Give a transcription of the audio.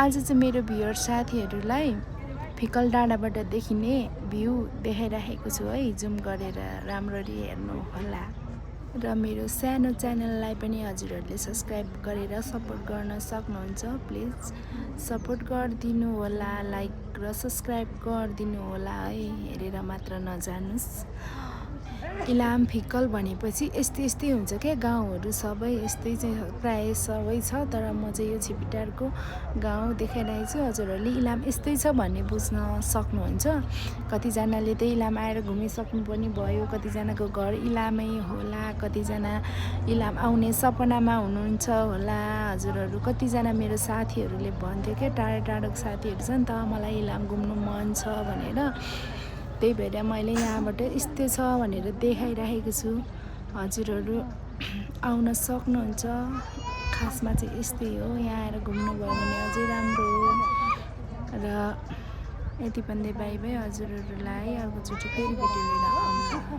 आज चाहिँ मेरो भ्युअर साथीहरूलाई फिकल डाँडाबाट देखिने भ्यू देखाइराखेको छु है, जुम गरेर राम्ररी हेर्नु होला। र मेरो सानो च्यानललाई पनि हजुरहरूले सब्सक्राइब गरेर सपोर्ट गर्न सक्नुहुन्छ। प्लिज सपोर्ट गरिदिनु होला, लाइक र सब्सक्राइब गरिदिनु होला है, हेरेर मात्र नजानुस्। इलाम फिकल भनेपछि यस्तै हुन्छ क्या, गाउँहरू सबै यस्तै चाहिँ प्रायः सबै छ। तर म चाहिँ यो छिपिटारको गाउँ देखाइरहेको छु। हजुरहरूले इलाम यस्तै छ भन्ने बुझ्न सक्नुहुन्छ। कतिजनाले चाहिँ इलाम आएर घुमिसक्नु पनि भयो, कतिजनाको घर इलामै होला, कतिजना इलाम आउने सपनामा हुनुहुन्छ होला। हजुरहरू कतिजना मेरो साथीहरूले भन्थ्यो क्या, टाढोको साथीहरू छ नि त, मलाई इलाम घुम्नु मन छ भनेर। त्यही भएर मैले यहाँबाट यस्तो छ भनेर देखाइराखेको छु। हजुरहरू आउन सक्नुहुन्छ। खासमा चाहिँ यस्तै हो, यहाँ आएर घुम्नुभयो भने अझै राम्रो हो। र यति भन्दै बाई बाई हजुरहरूलाई। अर्कोचोटि फेरि भिडियो लिएर आउँला।